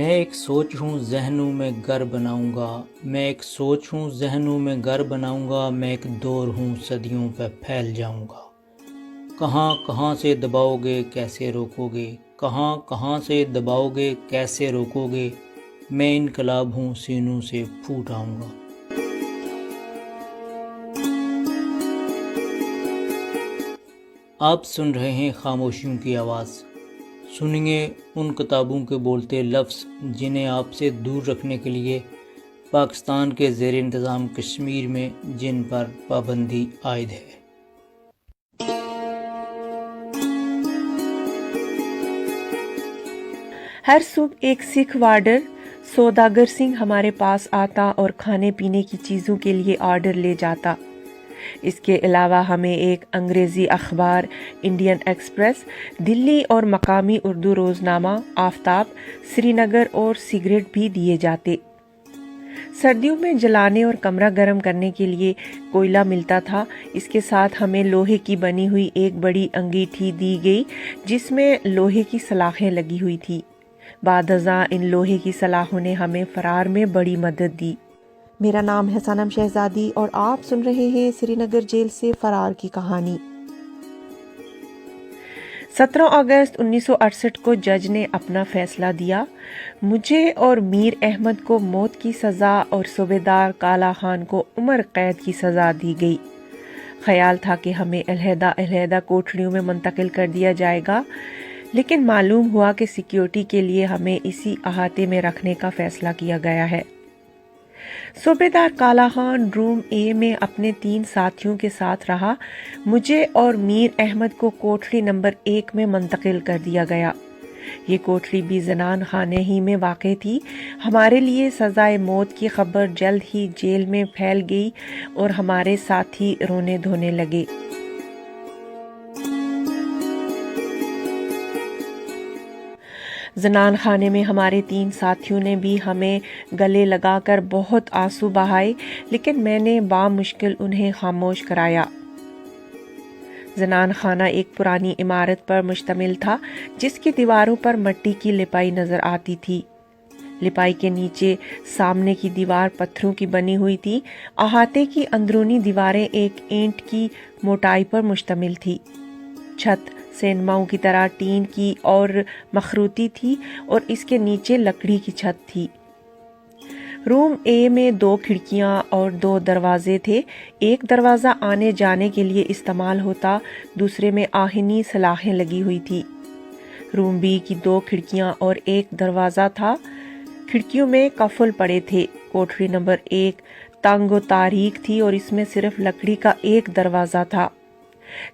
میں ایک سوچ ہوں ذہنوں میں گھر بناؤں گا، میں ایک سوچ ہوں ذہنوں میں گھر بناؤں گا، میں ایک دور ہوں صدیوں پہ پھیل جاؤں گا۔ کہاں کہاں سے دباؤ گے کیسے روکو گے، کہاں کہاں سے دباؤ گے کیسے روکو گے، میں انقلاب ہوں سینوں سے پھوٹ آؤں گا۔ آپ سن رہے ہیں خاموشیوں کی آواز، سنیے ان کتابوں کے بولتے لفظ جنہیں آپ سے دور رکھنے کے لیے پاکستان کے زیر انتظام کشمیر میں جن پر پابندی عائد ہے۔ ہر صبح ایک سکھ وارڈر سوداگر سنگھ ہمارے پاس آتا اور کھانے پینے کی چیزوں کے لیے آرڈر لے جاتا۔ اس کے علاوہ ہمیں ایک انگریزی اخبار انڈین ایکسپریس، دلی اور مقامی اردو روزنامہ آفتاب، سری نگر اور سگریٹ بھی دیے جاتے۔ سردیوں میں جلانے اور کمرہ گرم کرنے کے لیے کوئلہ ملتا تھا۔ اس کے ساتھ ہمیں لوہے کی بنی ہوئی ایک بڑی انگیٹھی دی گئی جس میں لوہے کی سلاخیں لگی ہوئی تھی۔ بعد ازاں ان لوہے کی سلاخوں نے ہمیں فرار میں بڑی مدد دی۔ میرا نام ہے صنم شہزادی اور آپ سن رہے ہیں سری نگر جیل سے فرار کی کہانی۔ 17 اگست 1968 کو جج نے اپنا فیصلہ دیا۔ مجھے اور میر احمد کو موت کی سزا اور صوبیدار کالا خان کو عمر قید کی سزا دی گئی۔ خیال تھا کہ ہمیں علیحدہ علیحدہ کوٹھریوں میں منتقل کر دیا جائے گا، لیکن معلوم ہوا کہ سیکیورٹی کے لیے ہمیں اسی احاطے میں رکھنے کا فیصلہ کیا گیا ہے۔ صوبیدار کالا خان روم اے میں اپنے 3 ساتھیوں کے ساتھ رہا۔ مجھے اور میر احمد کو کوٹری نمبر 1 میں منتقل کر دیا گیا۔ یہ کوٹری بھی زنان خانے ہی میں واقع تھی۔ ہمارے لیے سزائے موت کی خبر جلد ہی جیل میں پھیل گئی اور ہمارے ساتھی رونے دھونے لگے۔ زنان خانے میں ہمارے 3 ساتھیوں نے بھی ہمیں گلے لگا کر بہت آنسو بہائے، لیکن میں نے بامشکل انہیں خاموش کرایا۔ زنان خانہ ایک پرانی عمارت پر مشتمل تھا جس کی دیواروں پر مٹی کی لپائی نظر آتی تھی۔ لپائی کے نیچے سامنے کی دیوار پتھروں کی بنی ہوئی تھی۔ احاطے کی اندرونی دیواریں ایک اینٹ کی موٹائی پر مشتمل تھی۔ چھت سینماؤں کی طرح ٹین کی اور مخروطی تھی اور اس کے نیچے لکڑی کی چھت تھی۔ روم اے میں 2 کھڑکیاں اور 2 دروازے تھے۔ ایک دروازہ آنے جانے کے لیے استعمال ہوتا، دوسرے میں آہنی سلاخیں لگی ہوئی تھی۔ روم بی کی 2 کھڑکیاں اور ایک دروازہ تھا۔ کھڑکیوں میں قفل پڑے تھے۔ کوٹری نمبر 1 تنگ و تاریک تھی اور اس میں صرف لکڑی کا ایک دروازہ تھا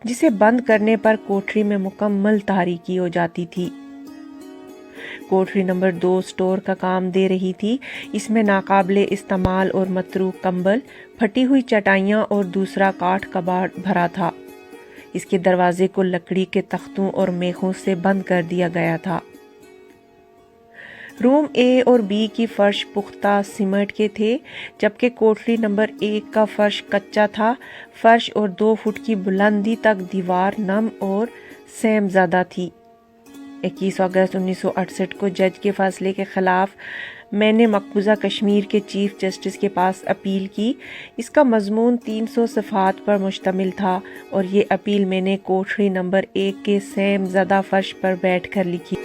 جسے بند کرنے پر کوٹری میں مکمل تاریکی ہو جاتی تھی۔ کوٹری نمبر 2 سٹور کا کام دے رہی تھی۔ اس میں ناقابل استعمال اور متروک کمبل، پھٹی ہوئی چٹائیاں اور دوسرا کاٹھ کباڑ بھرا تھا۔ اس کے دروازے کو لکڑی کے تختوں اور میخوں سے بند کر دیا گیا تھا۔ روم اے اور بی کی فرش پختہ سیمنٹ کے تھے، جبکہ کوٹری نمبر 1 کا فرش کچا تھا۔ فرش اور 2 فٹ کی بلندی تک دیوار نم اور سیم زدہ تھی۔ 21 اگست 1968 کو جج کے فیصلے کے خلاف میں نے مقبوضہ کشمیر کے چیف جسٹس کے پاس اپیل کی۔ اس کا مضمون 300 صفحات پر مشتمل تھا اور یہ اپیل میں نے کوٹری نمبر 1 کے سیم زدہ فرش پر بیٹھ کر لکھی۔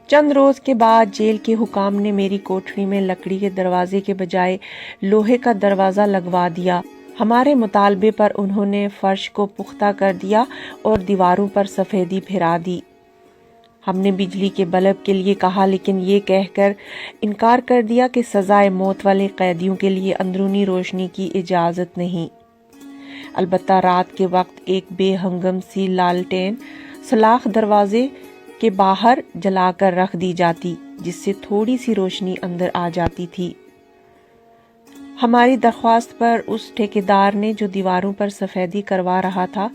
چند روز کے بعد جیل کے حکام نے میری کوٹری میں لکڑی کے دروازے کے بجائے لوہے کا دروازہ لگوا دیا۔ ہمارے مطالبے پر انہوں نے فرش کو پختہ کر دیا اور دیواروں پر سفیدی پھرا دی۔ ہم نے بجلی کے بلب کے لیے کہا، لیکن یہ کہہ کر انکار کر دیا کہ سزائے موت والے قیدیوں کے لیے اندرونی روشنی کی اجازت نہیں۔ البتہ رات کے وقت ایک بے ہنگم سی لالٹین سلاخ دروازے کے باہر جلا کر رکھ دی جاتی، جس سے تھوڑی سی روشنی اندر آ جاتی تھی۔ ہماری درخواست پر اس ٹھیکیدار نے جو دیواروں پر سفیدی کروا رہا تھا،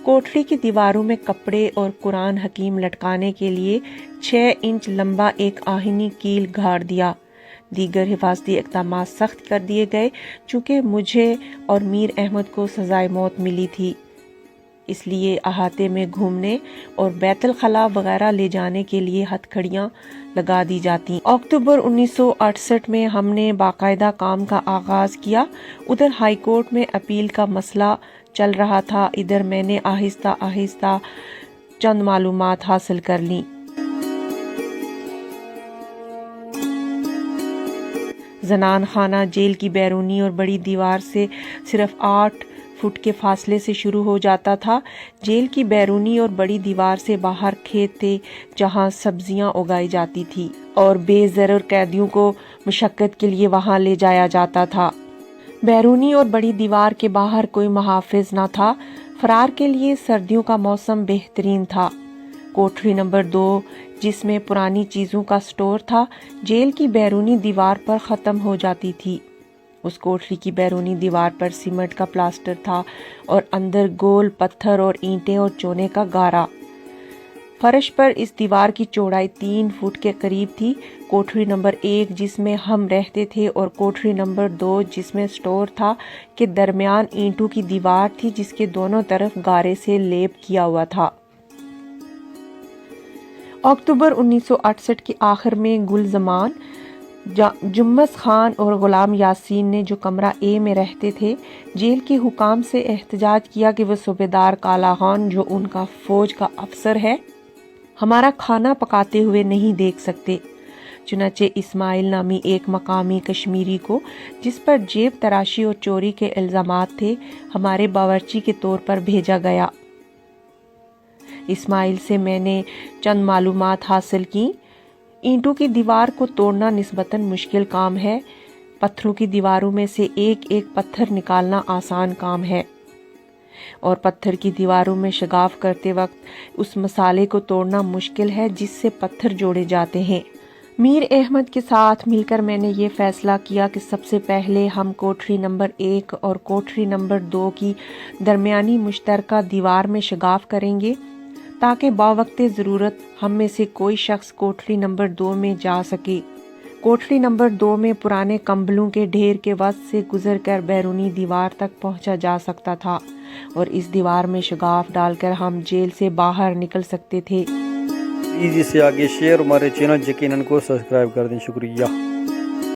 کوٹری کی دیواروں میں کپڑے اور قرآن حکیم لٹکانے کے لیے 6 انچ لمبا ایک آہنی کیل گاڑ دیا۔ دیگر حفاظتی اقدامات سخت کر دیے گئے چونکہ مجھے اور میر احمد کو سزائے موت ملی تھی۔ اس لیے احاطے میں گھومنے اور بیت الخلاء وغیرہ لے جانے کے لیے ہتھکڑیاں لگا دی جاتی۔ اکتوبر 1968 میں ہم نے باقاعدہ کام کا آغاز کیا۔ ادھر ہائی کورٹ میں اپیل کا مسئلہ چل رہا تھا، ادھر میں نے آہستہ آہستہ چند معلومات حاصل کر لیں۔ زنان خانہ جیل کی بیرونی اور بڑی دیوار سے صرف 8 فٹ کے فاصلے سے شروع ہو جاتا تھا۔ جیل کی بیرونی اور بڑی دیوار سے باہر کھیت تھے جہاں سبزیاں اگائی جاتی تھی اور بے ضرر قیدیوں کو مشقت کے لیے وہاں لے جایا جاتا تھا۔ بیرونی اور بڑی دیوار کے باہر کوئی محافظ نہ تھا۔ فرار کے لیے سردیوں کا موسم بہترین تھا۔ کوٹری نمبر 2 جس میں پرانی چیزوں کا سٹور تھا، جیل کی بیرونی دیوار پر ختم ہو جاتی تھی۔ اس کوٹری کی بیرونی دیوار پر سیمنٹ کا پلاسٹر تھا اور اندر گول پتھر اور اینٹیں اور چونے کا گارا۔ فرش پر اس دیوار کی چوڑائی 3 فٹ کے قریب تھی۔ کوٹری نمبر 1 جس میں ہم رہتے تھے اور کوٹری نمبر 2 جس میں سٹور تھا کے درمیان اینٹوں کی دیوار تھی جس کے دونوں طرف گارے سے لیپ کیا ہوا تھا۔ اکتوبر 1968 کے آخر میں گل زمان، جمس خان اور غلام یاسین نے جو کمرہ اے میں رہتے تھے، جیل کے حکام سے احتجاج کیا کہ وہ صوبیدار کالا خان جو ان کا فوج کا افسر ہے ہمارا کھانا پکاتے ہوئے نہیں دیکھ سکتے۔ چنانچہ اسماعیل نامی ایک مقامی کشمیری کو جس پر جیب تراشی اور چوری کے الزامات تھے ہمارے باورچی کے طور پر بھیجا گیا۔ اسماعیل سے میں نے چند معلومات حاصل کی۔ اینٹوں کی دیوار کو توڑنا نسبتاً مشکل کام ہے، پتھروں کی دیواروں میں سے ایک ایک پتھر نکالنا آسان کام ہے، اور پتھر کی دیواروں میں شگاف کرتے وقت اس مسالے کو توڑنا مشکل ہے جس سے پتھر جوڑے جاتے ہیں۔ میر احمد کے ساتھ مل کر میں نے یہ فیصلہ کیا کہ سب سے پہلے ہم کوٹری نمبر 1 اور کوٹری نمبر 2 کی درمیانی مشترکہ دیوار میں شگاف کریں گے تاکہ باوقت ضرورت ہم میں سے کوئی شخص کوٹری نمبر 2 میں جا سکے۔ کوٹری نمبر 2 میں پرانے کمبلوں کے ڈھیر کے وسط سے گزر کر بیرونی دیوار تک پہنچا جا سکتا تھا اور اس دیوار میں شگاف ڈال کر ہم جیل سے باہر نکل سکتے تھے۔ ایزی سے آگے شیئر، ہمارے چینل یقیناً کو سبسکرائب کر دیں۔ شکریہ۔